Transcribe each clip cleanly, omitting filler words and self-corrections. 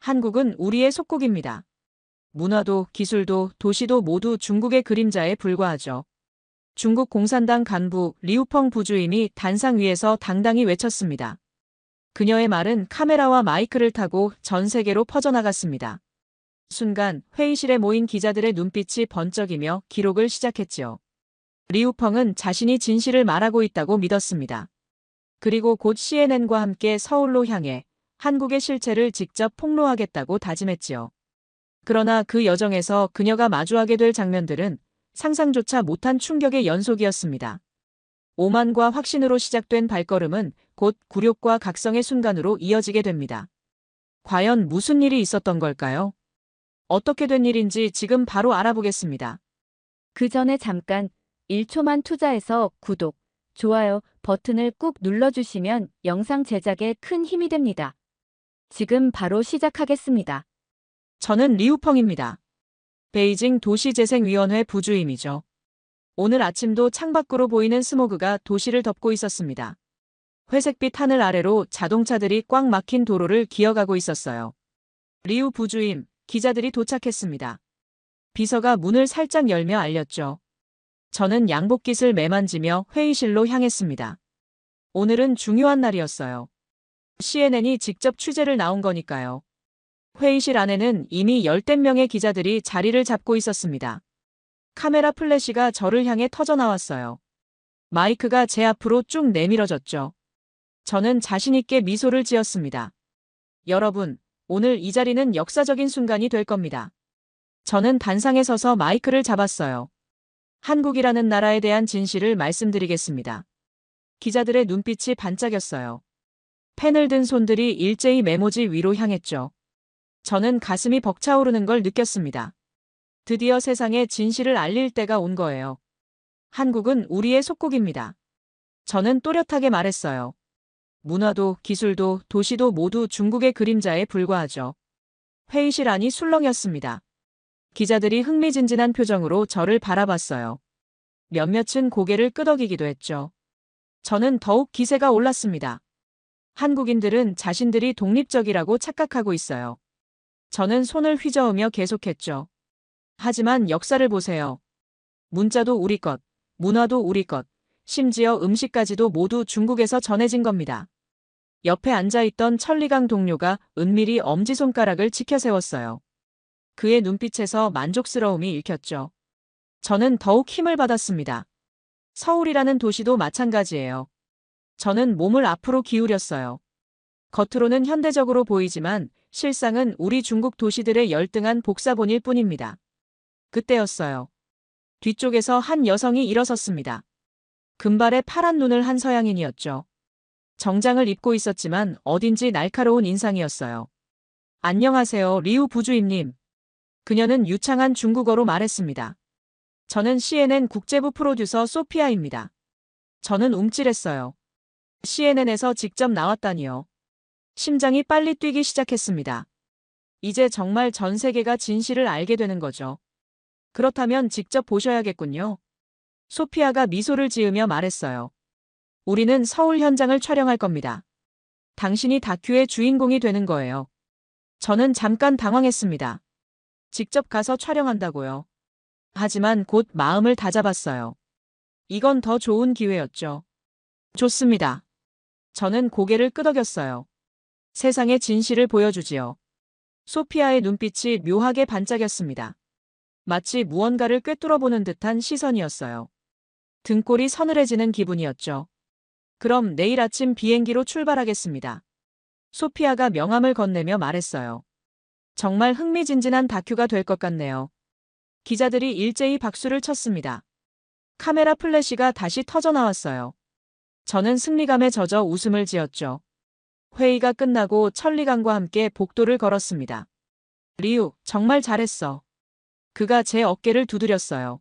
한국은 우리의 속국입니다. 문화도 기술도 도시도 모두 중국의 그림자에 불과하죠. 중국 공산당 간부 리우펑 부주임이 단상 위에서 당당히 외쳤습니다. 그녀의 말은 카메라와 마이크를 타고 전 세계로 퍼져나갔습니다. 순간 회의실에 모인 기자들의 눈빛이 번쩍이며 기록을 시작했지요. 리우펑은 자신이 진실을 말하고 있다고 믿었습니다. 그리고 곧 CNN과 함께 서울로 향해 한국의 실체를 직접 폭로하겠다고 다짐했지요. 그러나 그 여정에서 그녀가 마주하게 될 장면들은 상상조차 못한 충격의 연속이었습니다. 오만과 확신으로 시작된 발걸음은 곧 굴욕과 각성의 순간으로 이어지게 됩니다. 과연 무슨 일이 있었던 걸까요? 어떻게 된 일인지 지금 바로 알아보겠습니다. 그 전에 잠깐 1초만 투자해서 구독, 좋아요 버튼을 꾹 눌러주시면 영상 제작에 큰 힘이 됩니다. 지금 바로 시작하겠습니다. 저는 리우펑입니다. 베이징 도시재생위원회 부주임이죠. 오늘 아침도 창밖으로 보이는 스모그가 도시를 덮고 있었습니다. 회색빛 하늘 아래로 자동차들이 꽉 막힌 도로를 기어가고 있었어요. 리우 부주임, 기자들이 도착했습니다. 비서가 문을 살짝 열며 알렸죠. 저는 양복깃을 매만지며 회의실로 향했습니다. 오늘은 중요한 날이었어요. CNN이 직접 취재를 나온 거니까요. 회의실 안에는 이미 열댓 명의 기자들이 자리를 잡고 있었습니다. 카메라 플래시가 저를 향해 터져나왔어요. 마이크가 제 앞으로 쭉 내밀어졌죠. 저는 자신있게 미소를 지었습니다. 여러분, 오늘 이 자리는 역사적인 순간이 될 겁니다. 저는 단상에 서서 마이크를 잡았어요. 한국이라는 나라에 대한 진실을 말씀드리겠습니다. 기자들의 눈빛이 반짝였어요. 펜을 든 손들이 일제히 메모지 위로 향했죠. 저는 가슴이 벅차오르는 걸 느꼈습니다. 드디어 세상에 진실을 알릴 때가 온 거예요. 한국은 우리의 속국입니다. 저는 또렷하게 말했어요. 문화도 기술도 도시도 모두 중국의 그림자에 불과하죠. 회의실 안이 술렁였습니다. 기자들이 흥미진진한 표정으로 저를 바라봤어요. 몇몇은 고개를 끄덕이기도 했죠. 저는 더욱 기세가 올랐습니다. 한국인들은 자신들이 독립적이라고 착각하고 있어요. 저는 손을 휘저으며 계속했죠. 하지만 역사를 보세요. 문자도 우리 것, 문화도 우리 것, 심지어 음식까지도 모두 중국에서 전해진 겁니다. 옆에 앉아있던 천리강 동료가 은밀히 엄지손가락을 치켜세웠어요. 그의 눈빛에서 만족스러움이 읽혔죠. 저는 더욱 힘을 받았습니다. 서울이라는 도시도 마찬가지예요. 저는 몸을 앞으로 기울였어요. 겉으로는 현대적으로 보이지만 실상은 우리 중국 도시들의 열등한 복사본일 뿐입니다. 그때였어요. 뒤쪽에서 한 여성이 일어섰습니다. 금발에 파란 눈을 한 서양인이었죠. 정장을 입고 있었지만 어딘지 날카로운 인상이었어요. 안녕하세요, 리우 부주임님. 그녀는 유창한 중국어로 말했습니다. 저는 CNN 국제부 프로듀서 소피아입니다. 저는 움찔했어요. CNN에서 직접 나왔다니요. 심장이 빨리 뛰기 시작했습니다. 이제 정말 전 세계가 진실을 알게 되는 거죠. 그렇다면 직접 보셔야겠군요. 소피아가 미소를 지으며 말했어요. 우리는 서울 현장을 촬영할 겁니다. 당신이 다큐의 주인공이 되는 거예요. 저는 잠깐 당황했습니다. 직접 가서 촬영한다고요. 하지만 곧 마음을 다잡았어요. 이건 더 좋은 기회였죠. 좋습니다. 저는 고개를 끄덕였어요. 세상의 진실을 보여주지요. 소피아의 눈빛이 묘하게 반짝였습니다. 마치 무언가를 꿰뚫어보는 듯한 시선이었어요. 등골이 서늘해지는 기분이었죠. 그럼 내일 아침 비행기로 출발하겠습니다. 소피아가 명함을 건네며 말했어요. 정말 흥미진진한 다큐가 될 것 같네요. 기자들이 일제히 박수를 쳤습니다. 카메라 플래시가 다시 터져나왔어요. 저는 승리감에 젖어 웃음을 지었죠. 회의가 끝나고 천리강과 함께 복도를 걸었습니다. 리우, 정말 잘했어. 그가 제 어깨를 두드렸어요.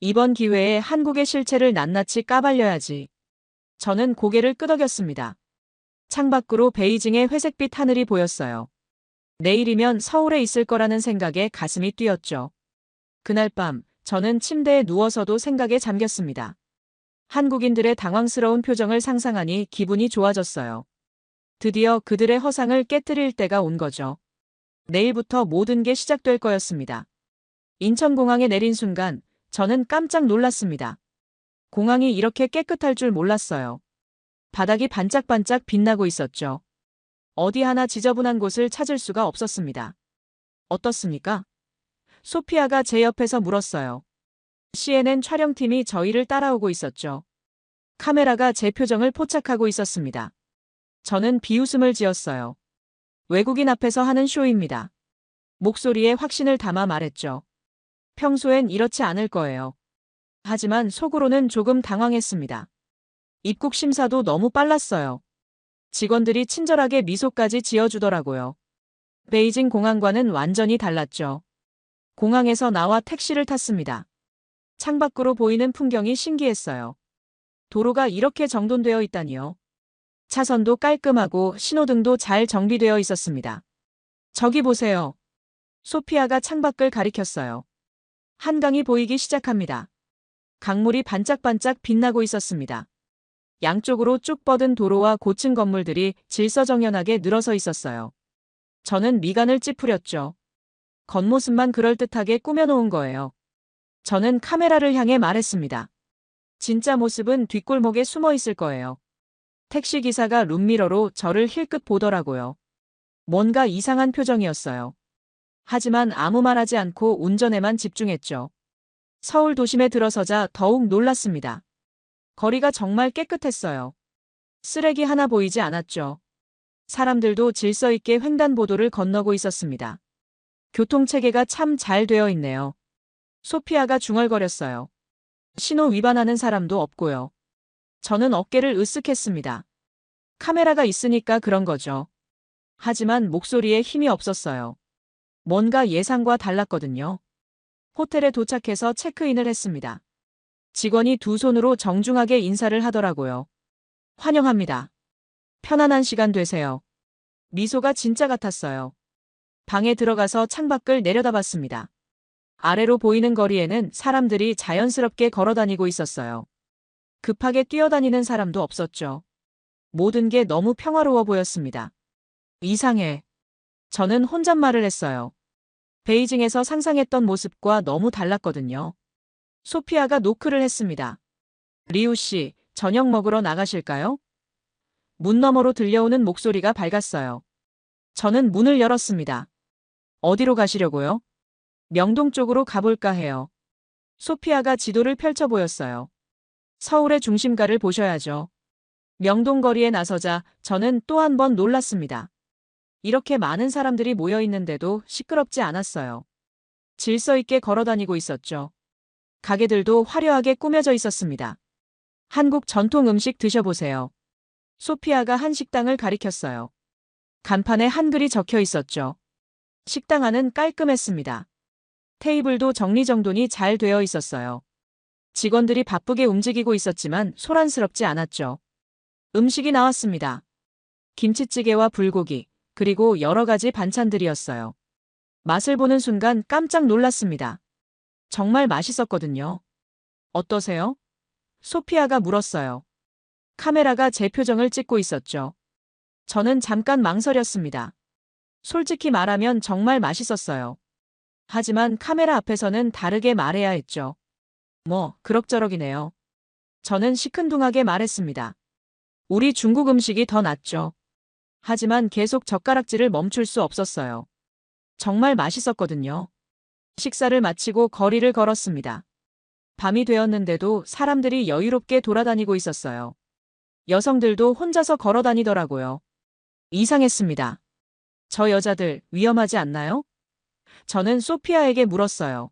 이번 기회에 한국의 실체를 낱낱이 까발려야지. 저는 고개를 끄덕였습니다. 창밖으로 베이징의 회색빛 하늘이 보였어요. 내일이면 서울에 있을 거라는 생각에 가슴이 뛰었죠. 그날 밤 저는 침대에 누워서도 생각에 잠겼습니다. 한국인들의 당황스러운 표정을 상상하니 기분이 좋아졌어요. 드디어 그들의 허상을 깨뜨릴 때가 온 거죠. 내일부터 모든 게 시작될 거였습니다. 인천공항에 내린 순간 저는 깜짝 놀랐습니다. 공항이 이렇게 깨끗할 줄 몰랐어요. 바닥이 반짝반짝 빛나고 있었죠. 어디 하나 지저분한 곳을 찾을 수가 없었습니다. 어떻습니까? 소피아가 제 옆에서 물었어요. CNN 촬영팀이 저희를 따라오고 있었죠. 카메라가 제 표정을 포착하고 있었습니다. 저는 비웃음을 지었어요. 외국인 앞에서 하는 쇼입니다. 목소리에 확신을 담아 말했죠. 평소엔 이렇지 않을 거예요. 하지만 속으로는 조금 당황했습니다. 입국 심사도 너무 빨랐어요. 직원들이 친절하게 미소까지 지어주더라고요. 베이징 공항과는 완전히 달랐죠. 공항에서 나와 택시를 탔습니다. 창밖으로 보이는 풍경이 신기했어요. 도로가 이렇게 정돈되어 있다니요. 차선도 깔끔하고 신호등도 잘 정비되어 있었습니다. 저기 보세요. 소피아가 창밖을 가리켰어요. 한강이 보이기 시작합니다. 강물이 반짝반짝 빛나고 있었습니다. 양쪽으로 쭉 뻗은 도로와 고층 건물들이 질서정연하게 늘어서 있었어요. 저는 미간을 찌푸렸죠. 겉모습만 그럴듯하게 꾸며놓은 거예요. 저는 카메라를 향해 말했습니다. 진짜 모습은 뒷골목에 숨어 있을 거예요. 택시기사가 룸미러로 저를 힐끗 보더라고요. 뭔가 이상한 표정이었어요. 하지만 아무 말 하지 않고 운전에만 집중했죠. 서울 도심에 들어서자 더욱 놀랐습니다. 거리가 정말 깨끗했어요. 쓰레기 하나 보이지 않았죠. 사람들도 질서 있게 횡단보도를 건너고 있었습니다. 교통체계가 참 잘 되어 있네요. 소피아가 중얼거렸어요. 신호 위반하는 사람도 없고요. 저는 어깨를 으쓱했습니다. 카메라가 있으니까 그런 거죠. 하지만 목소리에 힘이 없었어요. 뭔가 예상과 달랐거든요. 호텔에 도착해서 체크인을 했습니다. 직원이 두 손으로 정중하게 인사를 하더라고요. 환영합니다. 편안한 시간 되세요. 미소가 진짜 같았어요. 방에 들어가서 창밖을 내려다봤습니다. 아래로 보이는 거리에는 사람들이 자연스럽게 걸어다니고 있었어요. 급하게 뛰어다니는 사람도 없었죠. 모든 게 너무 평화로워 보였습니다. 이상해. 저는 혼잣말을 했어요. 베이징에서 상상했던 모습과 너무 달랐거든요. 소피아가 노크를 했습니다. 리우 씨, 저녁 먹으러 나가실까요? 문 너머로 들려오는 목소리가 밝았어요. 저는 문을 열었습니다. 어디로 가시려고요? 명동 쪽으로 가볼까 해요. 소피아가 지도를 펼쳐 보였어요. 서울의 중심가를 보셔야죠. 명동 거리에 나서자 저는 또 한 번 놀랐습니다. 이렇게 많은 사람들이 모여 있는데도 시끄럽지 않았어요. 질서 있게 걸어다니고 있었죠. 가게들도 화려하게 꾸며져 있었습니다. 한국 전통 음식 드셔보세요. 소피아가 한 식당을 가리켰어요. 간판에 한글이 적혀 있었죠. 식당 안은 깔끔했습니다. 테이블도 정리정돈이 잘 되어 있었어요. 직원들이 바쁘게 움직이고 있었지만 소란스럽지 않았죠. 음식이 나왔습니다. 김치찌개와 불고기, 그리고 여러 가지 반찬들이었어요. 맛을 보는 순간 깜짝 놀랐습니다. 정말 맛있었거든요. 어떠세요? 소피아가 물었어요. 카메라가 제 표정을 찍고 있었죠. 저는 잠깐 망설였습니다. 솔직히 말하면 정말 맛있었어요. 하지만 카메라 앞에서는 다르게 말해야 했죠. 뭐, 그럭저럭이네요. 저는 시큰둥하게 말했습니다. 우리 중국 음식이 더 낫죠. 하지만 계속 젓가락질을 멈출 수 없었어요. 정말 맛있었거든요. 식사를 마치고 거리를 걸었습니다. 밤이 되었는데도 사람들이 여유롭게 돌아다니고 있었어요. 여성들도 혼자서 걸어 다니더라고요. 이상했습니다. 저 여자들 위험하지 않나요? 저는 소피아에게 물었어요.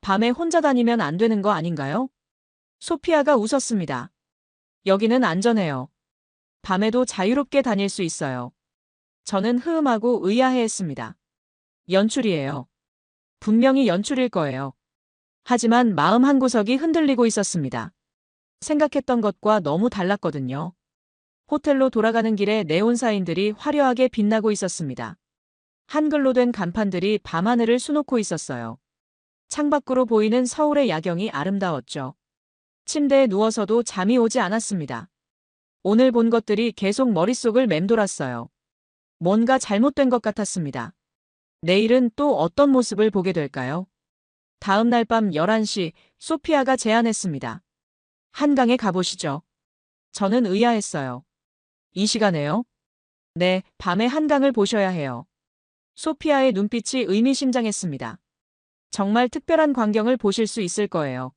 밤에 혼자 다니면 안 되는 거 아닌가요? 소피아가 웃었습니다. 여기는 안전해요. 밤에도 자유롭게 다닐 수 있어요. 저는 흐음하고 의아해했습니다. 연출이에요. 분명히 연출일 거예요. 하지만 마음 한구석이 흔들리고 있었습니다. 생각했던 것과 너무 달랐거든요. 호텔로 돌아가는 길에 네온 사인들이 화려하게 빛나고 있었습니다. 한글로 된 간판들이 밤하늘을 수놓고 있었어요. 창밖으로 보이는 서울의 야경이 아름다웠죠. 침대에 누워서도 잠이 오지 않았습니다. 오늘 본 것들이 계속 머릿속을 맴돌았어요. 뭔가 잘못된 것 같았습니다. 내일은 또 어떤 모습을 보게 될까요? 다음 날 밤 11시 소피아가 제안했습니다. 한강에 가보시죠. 저는 의아했어요. 이 시간에요? 네, 밤에 한강을 보셔야 해요. 소피아의 눈빛이 의미심장했습니다. 정말 특별한 광경을 보실 수 있을 거예요.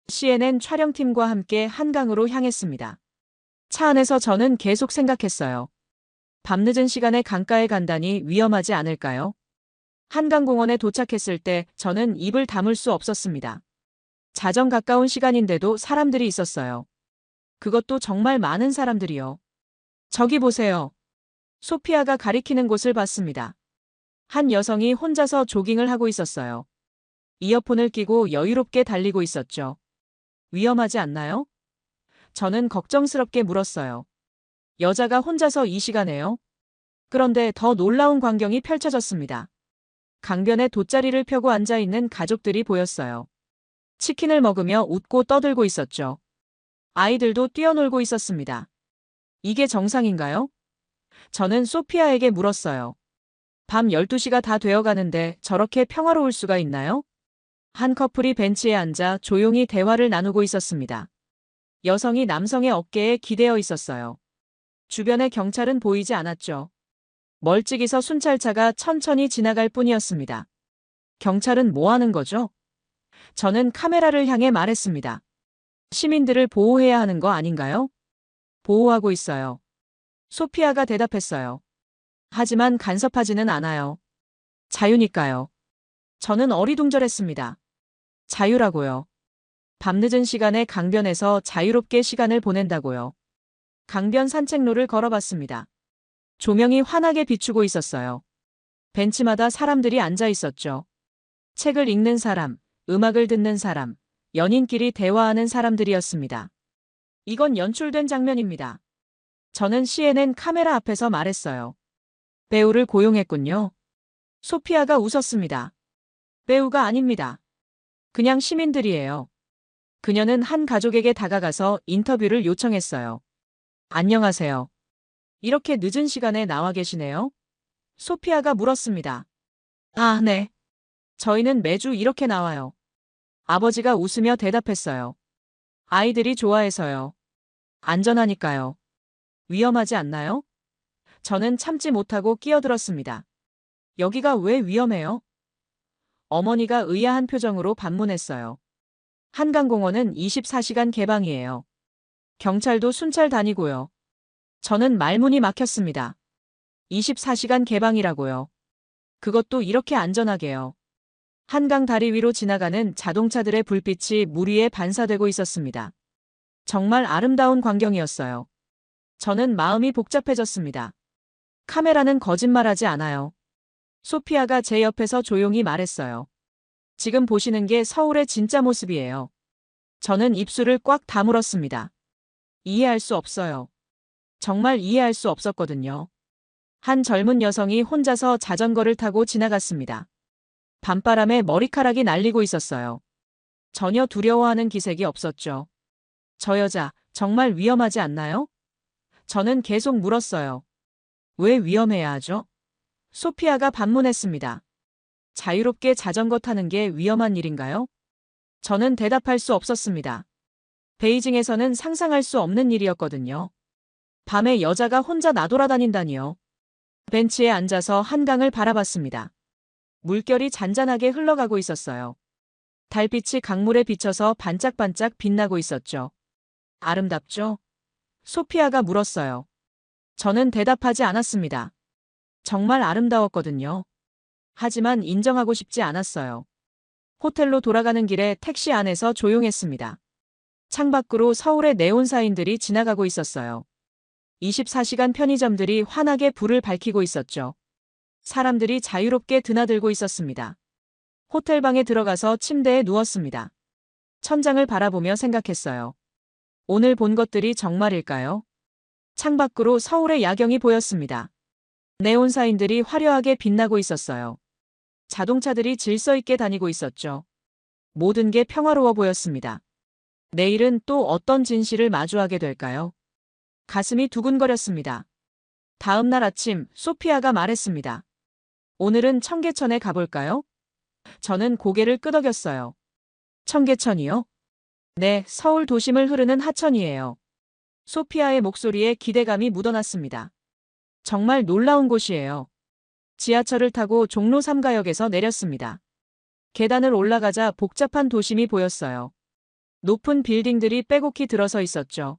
CNN 촬영팀과 함께 한강으로 향했습니다. 차 안에서 저는 계속 생각했어요. 밤늦은 시간에 강가에 간다니 위험하지 않을까요? 한강공원에 도착했을 때 저는 입을 다물 수 없었습니다. 자정 가까운 시간인데도 사람들이 있었어요. 그것도 정말 많은 사람들이요. 저기 보세요. 소피아가 가리키는 곳을 봤습니다. 한 여성이 혼자서 조깅을 하고 있었어요. 이어폰을 끼고 여유롭게 달리고 있었죠. 위험하지 않나요? 저는 걱정스럽게 물었어요. 여자가 혼자서 이 시간에요? 그런데 더 놀라운 광경이 펼쳐졌습니다. 강변에 돗자리를 펴고 앉아있는 가족들이 보였어요. 치킨을 먹으며 웃고 떠들고 있었죠. 아이들도 뛰어놀고 있었습니다. 이게 정상인가요? 저는 소피아에게 물었어요. 밤 12시가 다 되어 가는데 저렇게 평화로울 수가 있나요? 한 커플이 벤치에 앉아 조용히 대화를 나누고 있었습니다. 여성이 남성의 어깨에 기대어 있었어요. 주변에 경찰은 보이지 않았죠. 멀찍이서 순찰차가 천천히 지나갈 뿐이었습니다. 경찰은 뭐 하는 거죠? 저는 카메라를 향해 말했습니다. 시민들을 보호해야 하는 거 아닌가요? 보호하고 있어요. 소피아가 대답했어요. 하지만 간섭하지는 않아요. 자유니까요. 저는 어리둥절했습니다. 자유라고요. 밤늦은 시간에 강변에서 자유롭게 시간을 보낸다고요. 강변 산책로를 걸어봤습니다. 조명이 환하게 비추고 있었어요. 벤치마다 사람들이 앉아 있었죠. 책을 읽는 사람, 음악을 듣는 사람, 연인끼리 대화하는 사람들이었습니다. 이건 연출된 장면입니다. 저는 CNN 카메라 앞에서 말했어요. 배우를 고용했군요. 소피아가 웃었습니다. 배우가 아닙니다. 그냥 시민들이에요. 그녀는 한 가족에게 다가가서 인터뷰를 요청했어요. 안녕하세요. 이렇게 늦은 시간에 나와 계시네요? 소피아가 물었습니다. 아, 네. 저희는 매주 이렇게 나와요. 아버지가 웃으며 대답했어요. 아이들이 좋아해서요. 안전하니까요. 위험하지 않나요? 저는 참지 못하고 끼어들었습니다. 여기가 왜 위험해요? 어머니가 의아한 표정으로 반문했어요. 한강공원은 24시간 개방이에요. 경찰도 순찰 다니고요. 저는 말문이 막혔습니다. 24시간 개방이라고요. 그것도 이렇게 안전하게요. 한강 다리 위로 지나가는 자동차들의 불빛이 물 위에 반사되고 있었습니다. 정말 아름다운 광경이었어요. 저는 마음이 복잡해졌습니다. 카메라는 거짓말하지 않아요. 소피아가 제 옆에서 조용히 말했어요. 지금 보시는 게 서울의 진짜 모습이에요. 저는 입술을 꽉 다물었습니다. 이해할 수 없어요. 정말 이해할 수 없었거든요. 한 젊은 여성이 혼자서 자전거를 타고 지나갔습니다. 밤바람에 머리카락이 날리고 있었어요. 전혀 두려워하는 기색이 없었죠. 저 여자, 정말 위험하지 않나요? 저는 계속 물었어요. 왜 위험해야 하죠? 소피아가 반문했습니다. 자유롭게 자전거 타는 게 위험한 일인가요? 저는 대답할 수 없었습니다. 베이징에서는 상상할 수 없는 일이었거든요. 밤에 여자가 혼자 나돌아다닌다니요. 벤치에 앉아서 한강을 바라봤습니다. 물결이 잔잔하게 흘러가고 있었어요. 달빛이 강물에 비쳐서 반짝반짝 빛나고 있었죠. 아름답죠? 소피아가 물었어요. 저는 대답하지 않았습니다. 정말 아름다웠거든요. 하지만 인정하고 싶지 않았어요. 호텔로 돌아가는 길에 택시 안에서 조용했습니다. 창밖으로 서울의 네온사인들이 지나가고 있었어요. 24시간 편의점들이 환하게 불을 밝히고 있었죠. 사람들이 자유롭게 드나들고 있었습니다. 호텔방에 들어가서 침대에 누웠습니다. 천장을 바라보며 생각했어요. 오늘 본 것들이 정말일까요? 창밖으로 서울의 야경이 보였습니다. 네온사인들이 화려하게 빛나고 있었어요. 자동차들이 질서 있게 다니고 있었죠. 모든 게 평화로워 보였습니다. 내일은 또 어떤 진실을 마주하게 될까요? 가슴이 두근거렸습니다. 다음 날 아침 소피아가 말했습니다. 오늘은 청계천에 가볼까요? 저는 고개를 끄덕였어요. 청계천이요? 네, 서울 도심을 흐르는 하천이에요. 소피아의 목소리에 기대감이 묻어났습니다. 정말 놀라운 곳이에요. 지하철을 타고 종로 3가역에서 내렸습니다. 계단을 올라가자 복잡한 도심이 보였어요. 높은 빌딩들이 빼곡히 들어서 있었죠.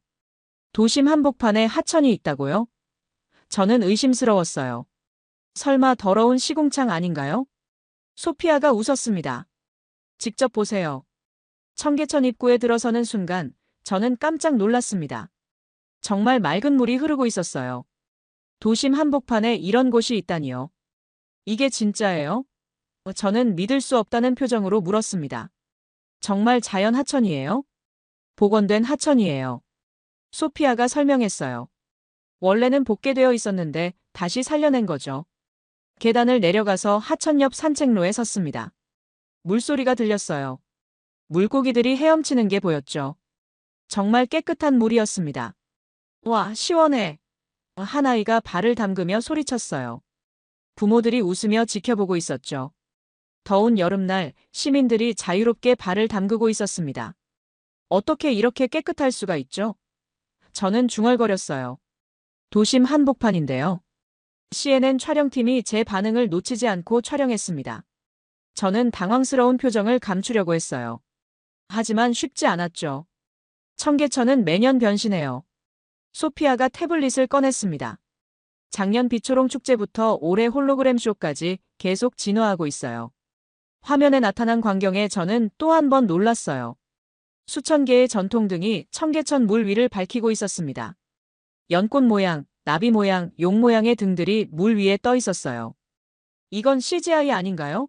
도심 한복판에 하천이 있다고요? 저는 의심스러웠어요. 설마 더러운 시궁창 아닌가요? 소피아가 웃었습니다. 직접 보세요. 청계천 입구에 들어서는 순간 저는 깜짝 놀랐습니다. 정말 맑은 물이 흐르고 있었어요. 도심 한복판에 이런 곳이 있다니요. 이게 진짜예요? 저는 믿을 수 없다는 표정으로 물었습니다. 정말 자연 하천이에요? 복원된 하천이에요. 소피아가 설명했어요. 원래는 복개되어 있었는데 다시 살려낸 거죠. 계단을 내려가서 하천 옆 산책로에 섰습니다. 물소리가 들렸어요. 물고기들이 헤엄치는 게 보였죠. 정말 깨끗한 물이었습니다. 와, 시원해. 한 아이가 발을 담그며 소리쳤어요. 부모들이 웃으며 지켜보고 있었죠. 더운 여름날 시민들이 자유롭게 발을 담그고 있었습니다. 어떻게 이렇게 깨끗할 수가 있죠? 저는 중얼거렸어요. 도심 한복판인데요. CNN 촬영팀이 제 반응을 놓치지 않고 촬영했습니다. 저는 당황스러운 표정을 감추려고 했어요. 하지만 쉽지 않았죠. 청계천은 매년 변신해요. 소피아가 태블릿을 꺼냈습니다. 작년 비초롱 축제부터 올해 홀로그램 쇼까지 계속 진화하고 있어요. 화면에 나타난 광경에 저는 또 한 번 놀랐어요. 수천 개의 전통등이 청계천 물 위를 밝히고 있었습니다. 연꽃 모양, 나비 모양, 용 모양의 등들이 물 위에 떠 있었어요. 이건 CGI 아닌가요?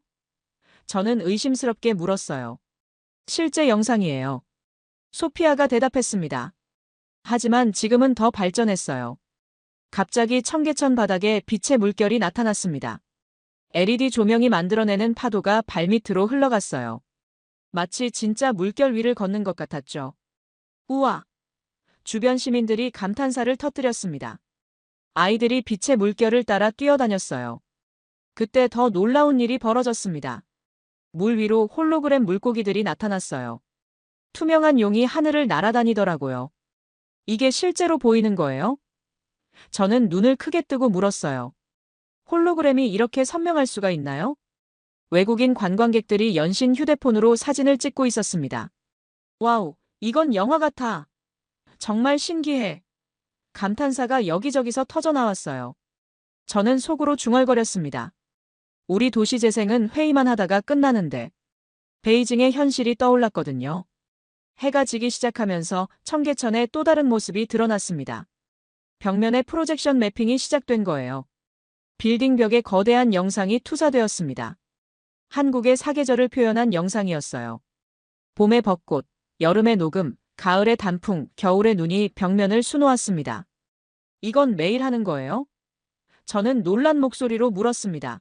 저는 의심스럽게 물었어요. 실제 영상이에요. 소피아가 대답했습니다. 하지만 지금은 더 발전했어요. 갑자기 청계천 바닥에 빛의 물결이 나타났습니다. LED 조명이 만들어내는 파도가 발밑으로 흘러갔어요. 마치 진짜 물결 위를 걷는 것 같았죠. 우와! 주변 시민들이 감탄사를 터뜨렸습니다. 아이들이 빛의 물결을 따라 뛰어다녔어요. 그때 더 놀라운 일이 벌어졌습니다. 물 위로 홀로그램 물고기들이 나타났어요. 투명한 용이 하늘을 날아다니더라고요. 이게 실제로 보이는 거예요? 저는 눈을 크게 뜨고 물었어요. 홀로그램이 이렇게 선명할 수가 있나요? 외국인 관광객들이 연신 휴대폰으로 사진을 찍고 있었습니다. 와우, 이건 영화 같아. 정말 신기해. 감탄사가 여기저기서 터져나왔어요. 저는 속으로 중얼거렸습니다. 우리 도시재생은 회의만 하다가 끝나는데 베이징의 현실이 떠올랐거든요. 해가 지기 시작하면서 청계천의 또 다른 모습이 드러났습니다. 벽면에 프로젝션 매핑이 시작된 거예요. 빌딩 벽에 거대한 영상이 투사되었습니다. 한국의 사계절을 표현한 영상이었어요. 봄의 벚꽃, 여름의 녹음, 가을의 단풍, 겨울의 눈이 벽면을 수놓았습니다. 이건 매일 하는 거예요? 저는 놀란 목소리로 물었습니다.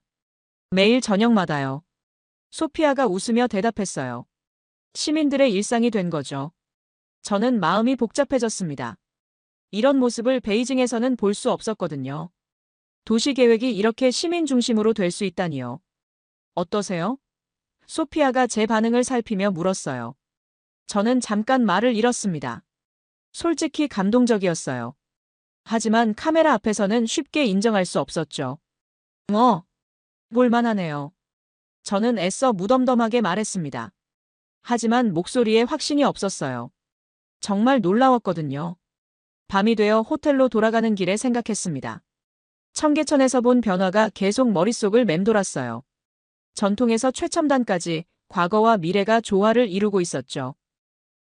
매일 저녁마다요. 소피아가 웃으며 대답했어요. 시민들의 일상이 된 거죠. 저는 마음이 복잡해졌습니다. 이런 모습을 베이징에서는 볼 수 없었거든요. 도시계획이 이렇게 시민 중심으로 될 수 있다니요. 어떠세요? 소피아가 제 반응을 살피며 물었어요. 저는 잠깐 말을 잃었습니다. 솔직히 감동적이었어요. 하지만 카메라 앞에서는 쉽게 인정할 수 없었죠. 볼만하네요. 저는 애써 무덤덤하게 말했습니다. 하지만 목소리에 확신이 없었어요. 정말 놀라웠거든요. 밤이 되어 호텔로 돌아가는 길에 생각했습니다. 청계천에서 본 변화가 계속 머릿속을 맴돌았어요. 전통에서 최첨단까지 과거와 미래가 조화를 이루고 있었죠.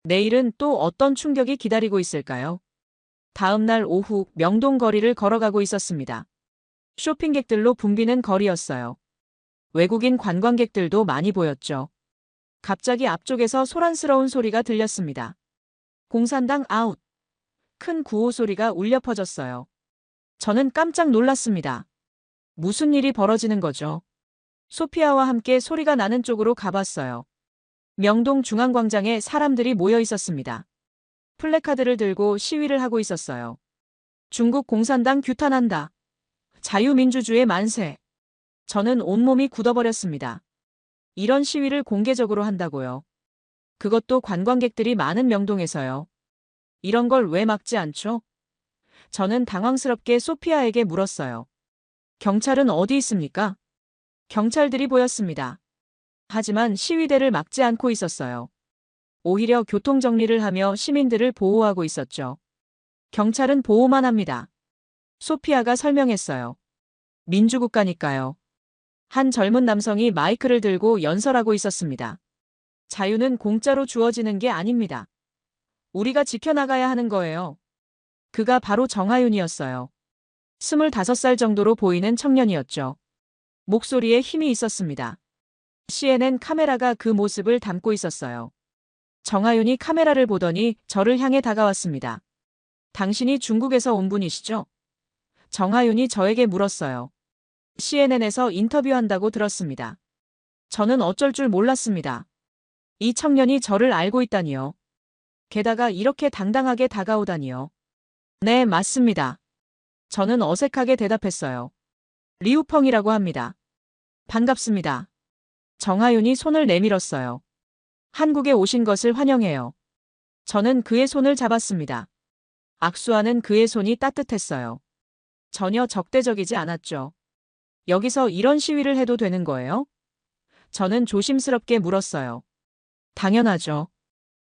내일은 또 어떤 충격이 기다리고 있을까요? 다음 날 오후 명동 거리를 걸어가고 있었습니다. 쇼핑객들로 붐비는 거리였어요. 외국인 관광객들도 많이 보였죠. 갑자기 앞쪽에서 소란스러운 소리가 들렸습니다. 공산당 아웃! 큰 구호 소리가 울려 퍼졌어요. 저는 깜짝 놀랐습니다. 무슨 일이 벌어지는 거죠? 소피아와 함께 소리가 나는 쪽으로 가봤어요. 명동 중앙광장에 사람들이 모여 있었습니다. 플래카드를 들고 시위를 하고 있었어요. 중국 공산당 규탄한다. 자유민주주의 만세. 저는 온몸이 굳어버렸습니다. 이런 시위를 공개적으로 한다고요. 그것도 관광객들이 많은 명동에서요. 이런 걸 왜 막지 않죠? 저는 당황스럽게 소피아에게 물었어요. 경찰은 어디 있습니까? 경찰들이 보였습니다. 하지만 시위대를 막지 않고 있었어요. 오히려 교통정리를 하며 시민들을 보호하고 있었죠. 경찰은 보호만 합니다. 소피아가 설명했어요. 민주국가니까요. 한 젊은 남성이 마이크를 들고 연설하고 있었습니다. 자유는 공짜로 주어지는 게 아닙니다. 우리가 지켜나가야 하는 거예요. 그가 바로 정하윤이었어요. 25살 정도로 보이는 청년이었죠. 목소리에 힘이 있었습니다. CNN 카메라가 그 모습을 담고 있었어요. 정하윤이 카메라를 보더니 저를 향해 다가왔습니다. 당신이 중국에서 온 분이시죠? 정하윤이 저에게 물었어요. CNN에서 인터뷰한다고 들었습니다. 저는 어쩔 줄 몰랐습니다. 이 청년이 저를 알고 있다니요. 게다가 이렇게 당당하게 다가오다니요. 네, 맞습니다. 저는 어색하게 대답했어요. 리우펑이라고 합니다. 반갑습니다. 정하윤이 손을 내밀었어요. 한국에 오신 것을 환영해요. 저는 그의 손을 잡았습니다. 악수하는 그의 손이 따뜻했어요. 전혀 적대적이지 않았죠. 여기서 이런 시위를 해도 되는 거예요? 저는 조심스럽게 물었어요. 당연하죠.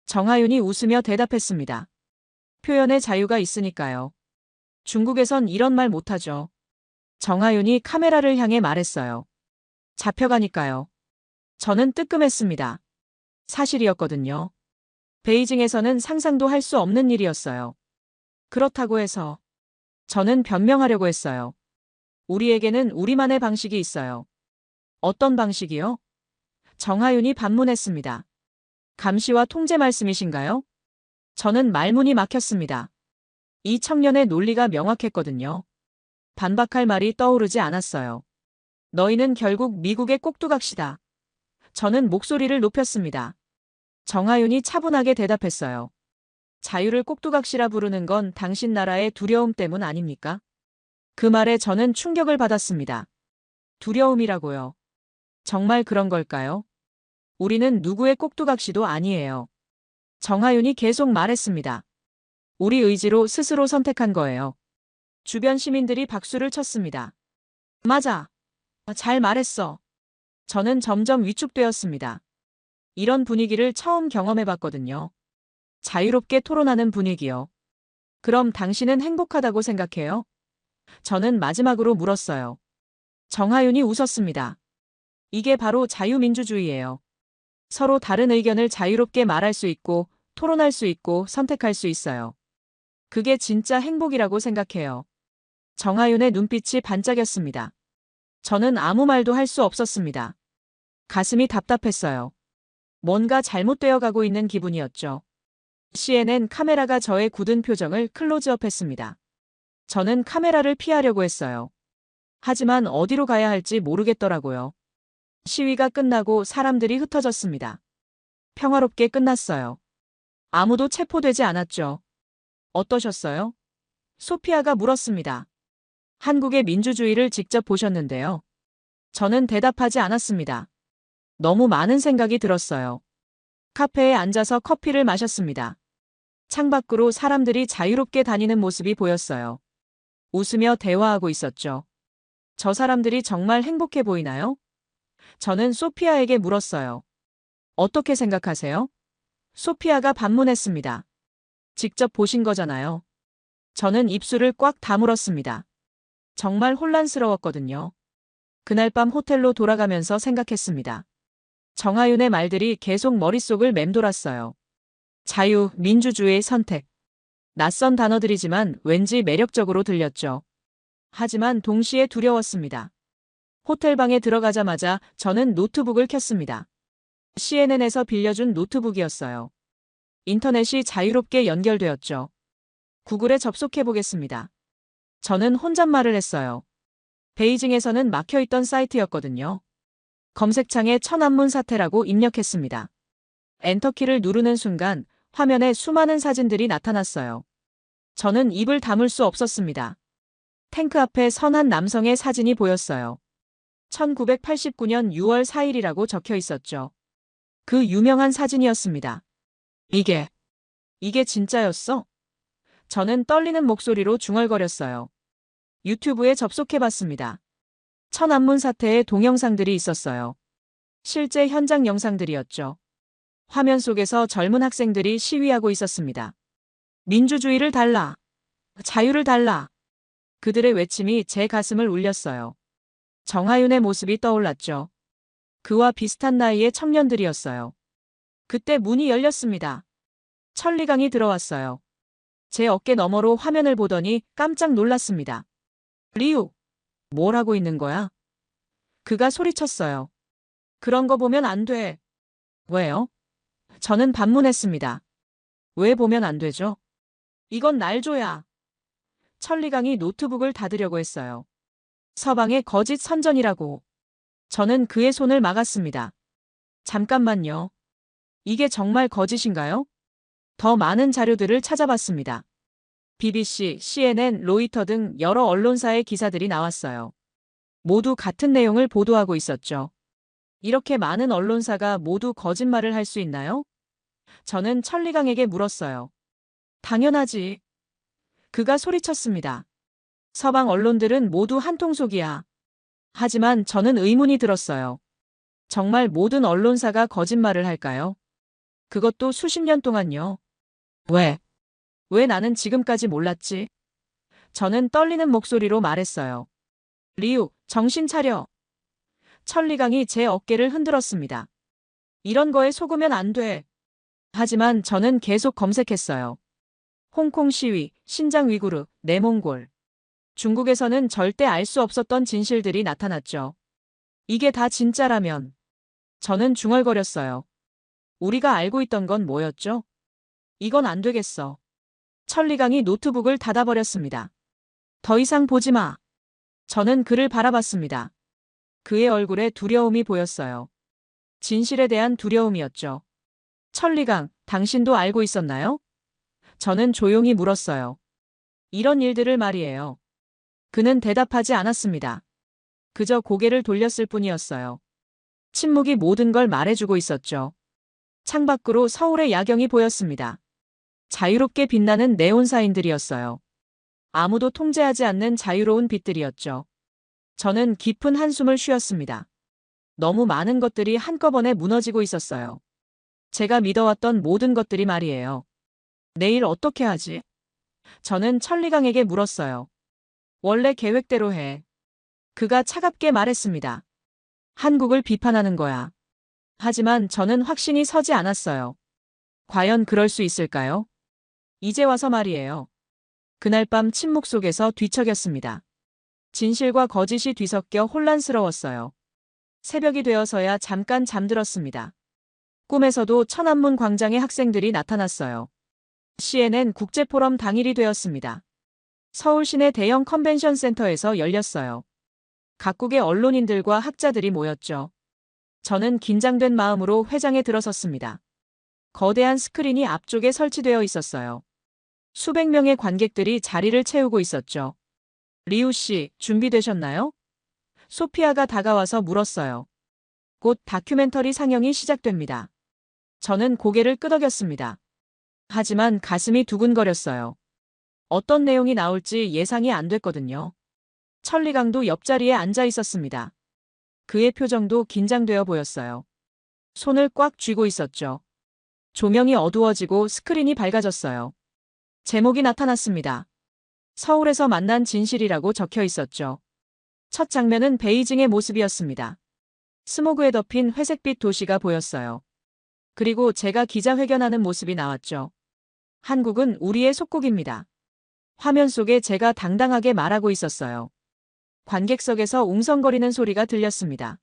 정하윤이 웃으며 대답했습니다. 표현의 자유가 있으니까요. 중국에선 이런 말 못하죠. 정하윤이 카메라를 향해 말했어요. 잡혀가니까요. 저는 뜨끔했습니다. 사실이었거든요. 베이징에서는 상상도 할 수 없는 일이었어요. 그렇다고 해서 저는 변명하려고 했어요. 우리에게는 우리만의 방식이 있어요. 어떤 방식이요? 정하윤이 반문했습니다. 감시와 통제 말씀이신가요? 저는 말문이 막혔습니다. 이 청년의 논리가 명확했거든요. 반박할 말이 떠오르지 않았어요. 너희는 결국 미국의 꼭두각시다. 저는 목소리를 높였습니다. 정하윤이 차분하게 대답했어요. 자유를 꼭두각시라 부르는 건 당신 나라의 두려움 때문 아닙니까? 그 말에 저는 충격을 받았습니다. 두려움이라고요. 정말 그런 걸까요? 우리는 누구의 꼭두각시도 아니에요. 정하윤이 계속 말했습니다. 우리 의지로 스스로 선택한 거예요. 주변 시민들이 박수를 쳤습니다. 맞아. 잘 말했어. 저는 점점 위축되었습니다. 이런 분위기를 처음 경험해봤거든요. 자유롭게 토론하는 분위기요. 그럼 당신은 행복하다고 생각해요? 저는 마지막으로 물었어요. 정하윤이 웃었습니다. 이게 바로 자유민주주의예요. 서로 다른 의견을 자유롭게 말할 수 있고, 토론할 수 있고, 선택할 수 있어요. 그게 진짜 행복이라고 생각해요. 정하윤의 눈빛이 반짝였습니다. 저는 아무 말도 할 수 없었습니다. 가슴이 답답했어요. 뭔가 잘못되어 가고 있는 기분이었죠. CNN 카메라가 저의 굳은 표정을 클로즈업했습니다. 저는 카메라를 피하려고 했어요. 하지만 어디로 가야 할지 모르겠더라고요. 시위가 끝나고 사람들이 흩어졌습니다. 평화롭게 끝났어요. 아무도 체포되지 않았죠. 어떠셨어요? 소피아가 물었습니다. 한국의 민주주의를 직접 보셨는데요. 저는 대답하지 않았습니다. 너무 많은 생각이 들었어요. 카페에 앉아서 커피를 마셨습니다. 창밖으로 사람들이 자유롭게 다니는 모습이 보였어요. 웃으며 대화하고 있었죠. 저 사람들이 정말 행복해 보이나요? 저는 소피아에게 물었어요. 어떻게 생각하세요? 소피아가 반문했습니다. 직접 보신 거잖아요. 저는 입술을 꽉 다물었습니다. 정말 혼란스러웠거든요. 그날 밤 호텔로 돌아가면서 생각했습니다. 정하윤의 말들이 계속 머릿속을 맴돌았어요. 자유, 민주주의의 선택. 낯선 단어들이지만 왠지 매력적으로 들렸죠. 하지만 동시에 두려웠습니다. 호텔방에 들어가자마자 저는 노트북을 켰습니다. CNN에서 빌려준 노트북이었어요. 인터넷이 자유롭게 연결되었죠. 구글에 접속해 보겠습니다. 저는 혼잣말을 했어요. 베이징에서는 막혀있던 사이트였거든요. 검색창에 천안문 사태라고 입력했습니다. 엔터키를 누르는 순간 화면에 수많은 사진들이 나타났어요. 저는 입을 다물 수 없었습니다. 탱크 앞에 선 한 남성의 사진이 보였어요. 1989년 6월 4일이라고 적혀 있었죠. 그 유명한 사진이었습니다. 이게 진짜였어? 저는 떨리는 목소리로 중얼거렸어요. 유튜브에 접속해봤습니다. 천안문 사태의 동영상들이 있었어요. 실제 현장 영상들이었죠. 화면 속에서 젊은 학생들이 시위하고 있었습니다. 민주주의를 달라! 자유를 달라! 그들의 외침이 제 가슴을 울렸어요. 정하윤의 모습이 떠올랐죠. 그와 비슷한 나이의 청년들이었어요. 그때 문이 열렸습니다. 천리강이 들어왔어요. 제 어깨 너머로 화면을 보더니 깜짝 놀랐습니다. 리우, 뭘 하고 있는 거야? 그가 소리쳤어요. 그런 거 보면 안 돼. 왜요? 저는 반문했습니다. 왜 보면 안 되죠? 이건 날조야. 천리강이 노트북을 닫으려고 했어요. 서방의 거짓 선전이라고. 저는 그의 손을 막았습니다. 잠깐만요. 이게 정말 거짓인가요? 더 많은 자료들을 찾아봤습니다. BBC, CNN, 로이터 등 여러 언론사의 기사들이 나왔어요. 모두 같은 내용을 보도하고 있었죠. 이렇게 많은 언론사가 모두 거짓말을 할 수 있나요? 저는 천리강에게 물었어요. 당연하지. 그가 소리쳤습니다. 서방 언론들은 모두 한통속이야. 하지만 저는 의문이 들었어요. 정말 모든 언론사가 거짓말을 할까요? 그것도 수십 년 동안요. 왜 나는 지금까지 몰랐지? 저는 떨리는 목소리로 말했어요. 리우, 정신 차려. 천리강이 제 어깨를 흔들었습니다. 이런 거에 속으면 안 돼. 하지만 저는 계속 검색했어요. 홍콩 시위, 신장 위구르, 내몽골. 중국에서는 절대 알 수 없었던 진실들이 나타났죠. 이게 다 진짜라면. 저는 중얼거렸어요. 우리가 알고 있던 건 뭐였죠? 이건 안 되겠어. 천리강이 노트북을 닫아버렸습니다. 더 이상 보지 마. 저는 그를 바라봤습니다. 그의 얼굴에 두려움이 보였어요. 진실에 대한 두려움이었죠. 천리강, 당신도 알고 있었나요? 저는 조용히 물었어요. 이런 일들을 말이에요. 그는 대답하지 않았습니다. 그저 고개를 돌렸을 뿐이었어요. 침묵이 모든 걸 말해주고 있었죠. 창밖으로 서울의 야경이 보였습니다. 자유롭게 빛나는 네온사인들이었어요. 아무도 통제하지 않는 자유로운 빛들이었죠. 저는 깊은 한숨을 쉬었습니다. 너무 많은 것들이 한꺼번에 무너지고 있었어요. 제가 믿어왔던 모든 것들이 말이에요. 내일 어떻게 하지? 저는 천리강에게 물었어요. 원래 계획대로 해. 그가 차갑게 말했습니다. 한국을 비판하는 거야. 하지만 저는 확신이 서지 않았어요. 과연 그럴 수 있을까요? 이제 와서 말이에요. 그날 밤 침묵 속에서 뒤척였습니다. 진실과 거짓이 뒤섞여 혼란스러웠어요. 새벽이 되어서야 잠깐 잠들었습니다. 꿈에서도 천안문 광장에 학생들이 나타났어요. CNN 국제포럼 당일이 되었습니다. 서울 시내 대형 컨벤션 센터에서 열렸어요. 각국의 언론인들과 학자들이 모였죠. 저는 긴장된 마음으로 회장에 들어섰습니다. 거대한 스크린이 앞쪽에 설치되어 있었어요. 수백 명의 관객들이 자리를 채우고 있었죠. 리우 씨, 준비되셨나요? 소피아가 다가와서 물었어요. 곧 다큐멘터리 상영이 시작됩니다. 저는 고개를 끄덕였습니다. 하지만 가슴이 두근거렸어요. 어떤 내용이 나올지 예상이 안 됐거든요. 천리강도 옆자리에 앉아 있었습니다. 그의 표정도 긴장되어 보였어요. 손을 꽉 쥐고 있었죠. 조명이 어두워지고 스크린이 밝아졌어요. 제목이 나타났습니다. 서울에서 만난 진실이라고 적혀 있었죠. 첫 장면은 베이징의 모습이었습니다. 스모그에 덮인 회색빛 도시가 보였어요. 그리고 제가 기자회견하는 모습이 나왔죠. 한국은 우리의 속국입니다. 화면 속에 제가 당당하게 말하고 있었어요. 관객석에서 웅성거리는 소리가 들렸습니다.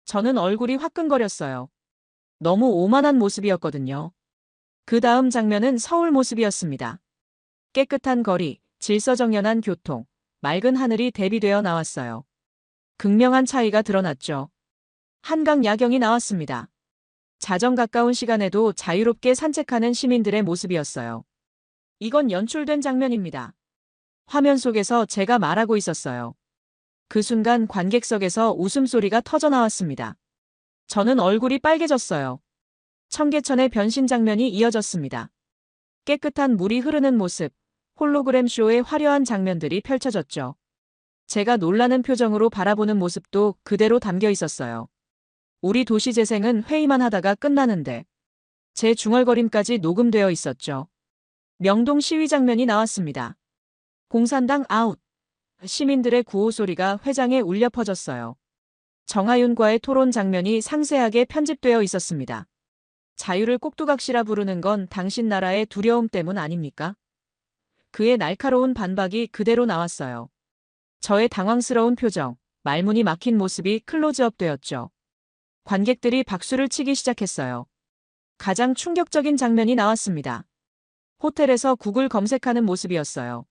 저는 얼굴이 화끈거렸어요. 너무 오만한 모습이었거든요. 그 다음 장면은 서울 모습이었습니다. 깨끗한 거리, 질서정연한 교통, 맑은 하늘이 대비되어 나왔어요. 극명한 차이가 드러났죠. 한강 야경이 나왔습니다. 자정 가까운 시간에도 자유롭게 산책하는 시민들의 모습이었어요. 이건 연출된 장면입니다. 화면 속에서 제가 말하고 있었어요. 그 순간 관객석에서 웃음소리가 터져나왔습니다. 저는 얼굴이 빨개졌어요. 청계천의 변신 장면이 이어졌습니다. 깨끗한 물이 흐르는 모습, 홀로그램 쇼의 화려한 장면들이 펼쳐졌죠. 제가 놀라는 표정으로 바라보는 모습도 그대로 담겨 있었어요. 우리 도시재생은 회의만 하다가 끝나는데 제 중얼거림까지 녹음되어 있었죠. 명동 시위 장면이 나왔습니다. 공산당 아웃! 시민들의 구호 소리가 회장에 울려 퍼졌어요. 정하윤과의 토론 장면이 상세하게 편집되어 있었습니다. 자유를 꼭두각시라 부르는 건 당신 나라의 두려움 때문 아닙니까? 그의 날카로운 반박이 그대로 나왔어요. 저의 당황스러운 표정, 말문이 막힌 모습이 클로즈업 되었죠. 관객들이 박수를 치기 시작했어요. 가장 충격적인 장면이 나왔습니다. 호텔에서 구글 검색하는 모습이었어요.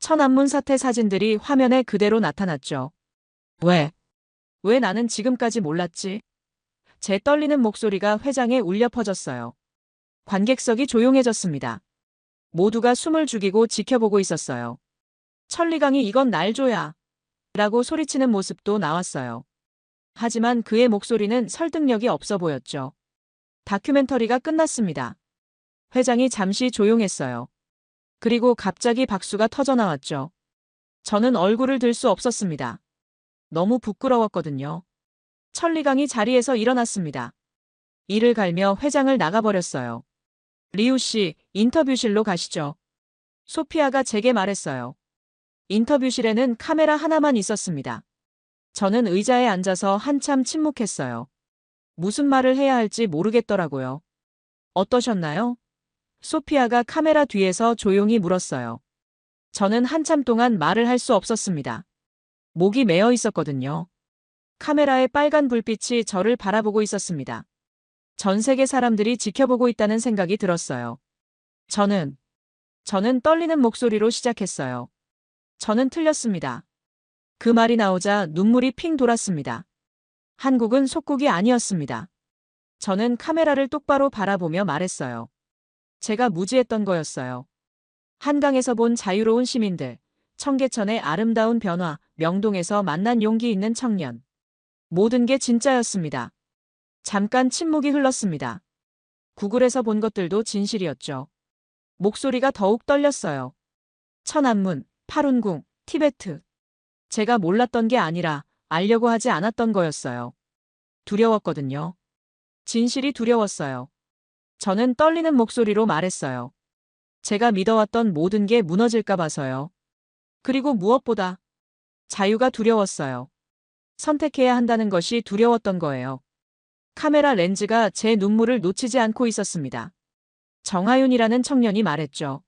천안문 사태 사진들이 화면에 그대로 나타났죠. 왜 나는 지금까지 몰랐지? 제 떨리는 목소리가 회장에 울려 퍼졌어요. 관객석이 조용해졌습니다. 모두가 숨을 죽이고 지켜보고 있었어요. 천리강이 이건 날 줘야 라고 소리치는 모습도 나왔어요. 하지만 그의 목소리는 설득력이 없어 보였죠. 다큐멘터리가 끝났습니다. 회장이 잠시 조용했어요. 그리고 갑자기 박수가 터져나왔죠. 저는 얼굴을 들 수 없었습니다. 너무 부끄러웠거든요. 천리강이 자리에서 일어났습니다. 이를 갈며 회장을 나가버렸어요. 리우 씨, 인터뷰실로 가시죠. 소피아가 제게 말했어요. 인터뷰실에는 카메라 하나만 있었습니다. 저는 의자에 앉아서 한참 침묵했어요. 무슨 말을 해야 할지 모르겠더라고요. 어떠셨나요? 소피아가 카메라 뒤에서 조용히 물었어요. 저는 한참 동안 말을 할 수 없었습니다. 목이 메어 있었거든요. 카메라의 빨간 불빛이 저를 바라보고 있었습니다. 전 세계 사람들이 지켜보고 있다는 생각이 들었어요. 저는 떨리는 목소리로 시작했어요. 저는 틀렸습니다. 그 말이 나오자 눈물이 핑 돌았습니다. 한국은 속국이 아니었습니다. 저는 카메라를 똑바로 바라보며 말했어요. 제가 무지했던 거였어요. 한강에서 본 자유로운 시민들, 청계천의 아름다운 변화, 명동에서 만난 용기 있는 청년. 모든 게 진짜였습니다. 잠깐 침묵이 흘렀습니다. 구글에서 본 것들도 진실이었죠. 목소리가 더욱 떨렸어요. 천안문, 파룬궁, 티베트. 제가 몰랐던 게 아니라 알려고 하지 않았던 거였어요. 두려웠거든요. 진실이 두려웠어요. 저는 떨리는 목소리로 말했어요. 제가 믿어왔던 모든 게 무너질까 봐서요. 그리고 무엇보다 자유가 두려웠어요. 선택해야 한다는 것이 두려웠던 거예요. 카메라 렌즈가 제 눈물을 놓치지 않고 있었습니다. 정하윤이라는 청년이 말했죠.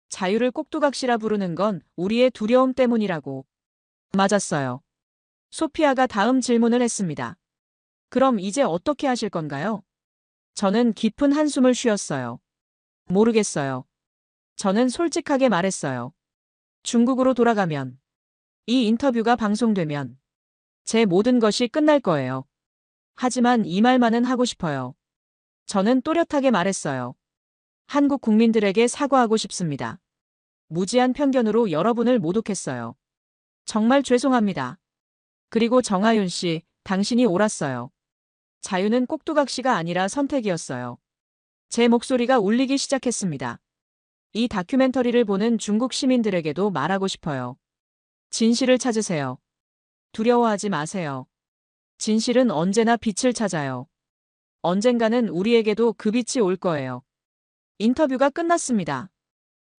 자유를 꼭두각시라 부르는 건 우리의 두려움 때문이라고. 맞았어요. 소피아가 다음 질문을 했습니다. 그럼 이제 어떻게 하실 건가요? 저는 깊은 한숨을 쉬었어요. 모르겠어요. 저는 솔직하게 말했어요. 중국으로 돌아가면, 이 인터뷰가 방송되면 제 모든 것이 끝날 거예요. 하지만 이 말만은 하고 싶어요. 저는 또렷하게 말했어요. 한국 국민들에게 사과하고 싶습니다. 무지한 편견으로 여러분을 모독했어요. 정말 죄송합니다. 그리고 정하윤 씨, 당신이 옳았어요. 자유는 꼭두각시가 아니라 선택이었어요. 제 목소리가 울리기 시작했습니다. 이 다큐멘터리를 보는 중국 시민들에게도 말하고 싶어요. 진실을 찾으세요. 두려워하지 마세요. 진실은 언제나 빛을 찾아요. 언젠가는 우리에게도 그 빛이 올 거예요. 인터뷰가 끝났습니다.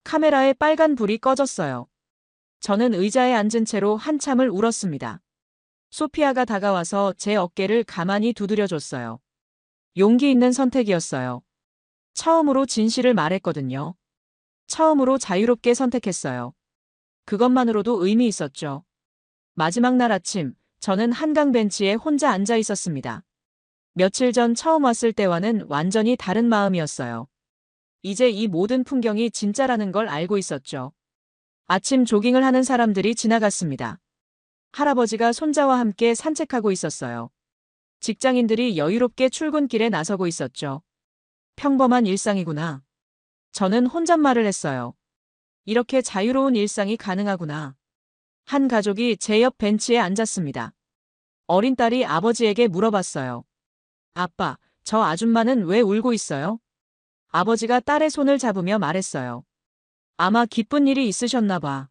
카메라의 빨간 불이 꺼졌어요. 저는 의자에 앉은 채로 한참을 울었습니다. 소피아가 다가와서 제 어깨를 가만히 두드려줬어요. 용기 있는 선택이었어요. 처음으로 진실을 말했거든요. 처음으로 자유롭게 선택했어요. 그것만으로도 의미 있었죠. 마지막 날 아침, 저는 한강 벤치에 혼자 앉아 있었습니다. 며칠 전 처음 왔을 때와는 완전히 다른 마음이었어요. 이제 이 모든 풍경이 진짜라는 걸 알고 있었죠. 아침 조깅을 하는 사람들이 지나갔습니다. 할아버지가 손자와 함께 산책하고 있었어요. 직장인들이 여유롭게 출근길에 나서고 있었죠. 평범한 일상이구나. 저는 혼잣말을 했어요. 이렇게 자유로운 일상이 가능하구나. 한 가족이 제 옆 벤치에 앉았습니다. 어린 딸이 아버지에게 물어봤어요. 아빠, 저 아줌마는 왜 울고 있어요? 아버지가 딸의 손을 잡으며 말했어요. 아마 기쁜 일이 있으셨나 봐.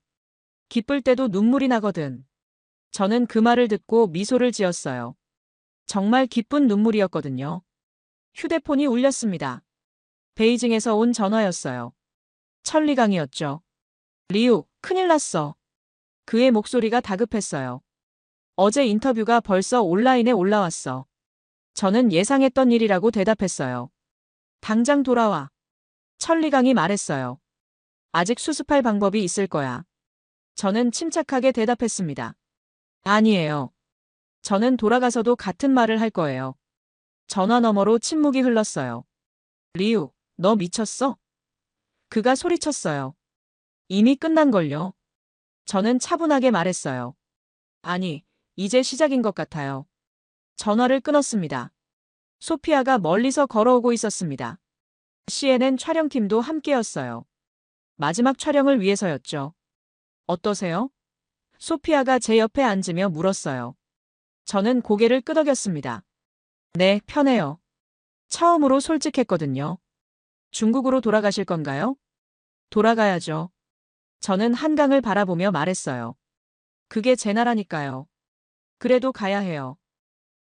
기쁠 때도 눈물이 나거든. 저는 그 말을 듣고 미소를 지었어요. 정말 기쁜 눈물이었거든요. 휴대폰이 울렸습니다. 베이징에서 온 전화였어요. 천리강이었죠. 리우, 큰일 났어. 그의 목소리가 다급했어요. 어제 인터뷰가 벌써 온라인에 올라왔어. 저는 예상했던 일이라고 대답했어요. 당장 돌아와. 천리강이 말했어요. 아직 수습할 방법이 있을 거야. 저는 침착하게 대답했습니다. 아니에요. 저는 돌아가서도 같은 말을 할 거예요. 전화 너머로 침묵이 흘렀어요. 리우, 너 미쳤어? 그가 소리쳤어요. 이미 끝난걸요. 저는 차분하게 말했어요. 아니, 이제 시작인 것 같아요. 전화를 끊었습니다. 소피아가 멀리서 걸어오고 있었습니다. CNN 촬영팀도 함께였어요. 마지막 촬영을 위해서였죠. 어떠세요? 소피아가 제 옆에 앉으며 물었어요. 저는 고개를 끄덕였습니다. 네, 편해요. 처음으로 솔직했거든요. 중국으로 돌아가실 건가요? 돌아가야죠. 저는 한강을 바라보며 말했어요. 그게 제 나라니까요. 그래도 가야 해요.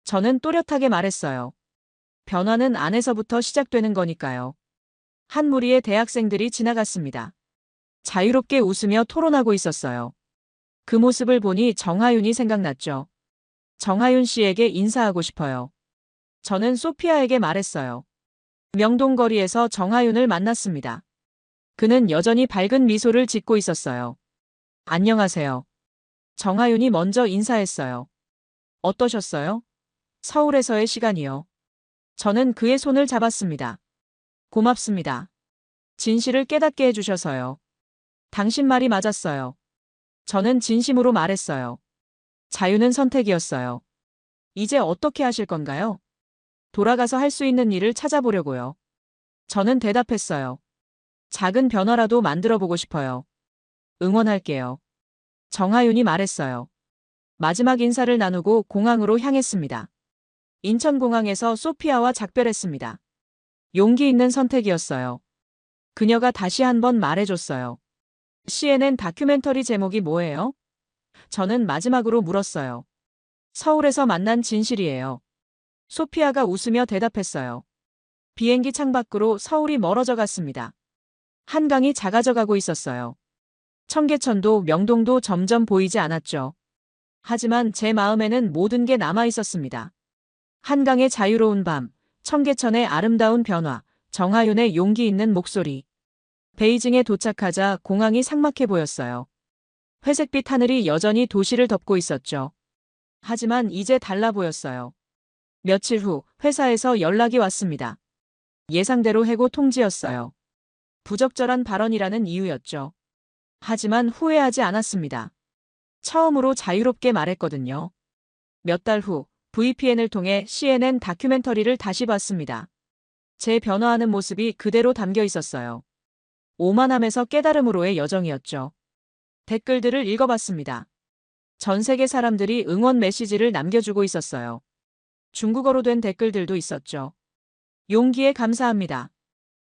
저는 또렷하게 말했어요. 변화는 안에서부터 시작되는 거니까요. 한 무리의 대학생들이 지나갔습니다. 자유롭게 웃으며 토론하고 있었어요. 그 모습을 보니 정하윤이 생각났죠. 정하윤 씨에게 인사하고 싶어요. 저는 소피아에게 말했어요. 명동거리에서 정하윤을 만났습니다. 그는 여전히 밝은 미소를 짓고 있었어요. 안녕하세요. 정하윤이 먼저 인사했어요. 어떠셨어요? 서울에서의 시간이요. 저는 그의 손을 잡았습니다. 고맙습니다. 진실을 깨닫게 해주셔서요. 당신 말이 맞았어요. 저는 진심으로 말했어요. 자유는 선택이었어요. 이제 어떻게 하실 건가요? 돌아가서 할 수 있는 일을 찾아보려고요. 저는 대답했어요. 작은 변화라도 만들어 보고 싶어요. 응원할게요. 정하윤이 말했어요. 마지막 인사를 나누고 공항으로 향했습니다. 인천공항에서 소피아와 작별했습니다. 용기 있는 선택이었어요. 그녀가 다시 한번 말해줬어요. CNN 다큐멘터리 제목이 뭐예요? 저는 마지막으로 물었어요. 서울에서 만난 진실이에요. 소피아가 웃으며 대답했어요. 비행기 창밖으로 서울이 멀어져 갔습니다. 한강이 작아져 가고 있었어요. 청계천도 명동도 점점 보이지 않았죠. 하지만 제 마음에는 모든 게 남아 있었습니다. 한강의 자유로운 밤, 청계천의 아름다운 변화, 정하윤의 용기 있는 목소리. 베이징에 도착하자 공항이 삭막해 보였어요. 회색빛 하늘이 여전히 도시를 덮고 있었죠. 하지만 이제 달라 보였어요. 며칠 후 회사에서 연락이 왔습니다. 예상대로 해고 통지였어요. 부적절한 발언이라는 이유였죠. 하지만 후회하지 않았습니다. 처음으로 자유롭게 말했거든요. 몇 달 후 VPN을 통해 CNN 다큐멘터리를 다시 봤습니다. 제 변화하는 모습이 그대로 담겨 있었어요. 오만함에서 깨달음으로의 여정이었죠. 댓글들을 읽어봤습니다. 전 세계 사람들이 응원 메시지를 남겨주고 있었어요. 중국어로 된 댓글들도 있었죠. 용기에 감사합니다.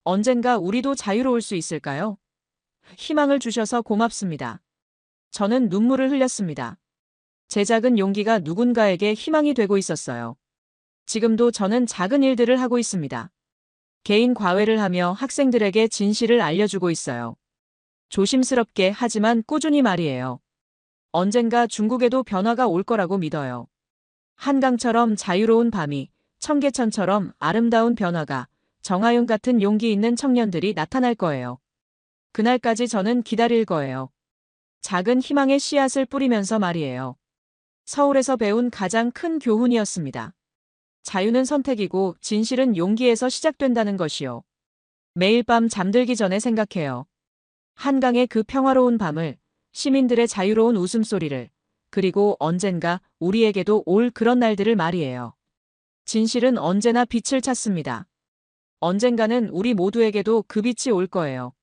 언젠가 우리도 자유로울 수 있을까요? 희망을 주셔서 고맙습니다. 저는 눈물을 흘렸습니다. 제 작은 용기가 누군가에게 희망이 되고 있었어요. 지금도 저는 작은 일들을 하고 있습니다. 개인 과외를 하며 학생들에게 진실을 알려주고 있어요. 조심스럽게 하지만 꾸준히 말이에요. 언젠가 중국에도 변화가 올 거라고 믿어요. 한강처럼 자유로운 밤이, 청계천처럼 아름다운 변화가, 정하윤 같은 용기 있는 청년들이 나타날 거예요. 그날까지 저는 기다릴 거예요. 작은 희망의 씨앗을 뿌리면서 말이에요. 서울에서 배운 가장 큰 교훈이었습니다. 자유는 선택이고 진실은 용기에서 시작된다는 것이요. 매일 밤 잠들기 전에 생각해요. 한강의 그 평화로운 밤을, 시민들의 자유로운 웃음소리를, 그리고 언젠가 우리에게도 올 그런 날들을 말이에요. 진실은 언제나 빛을 찾습니다. 언젠가는 우리 모두에게도 그 빛이 올 거예요.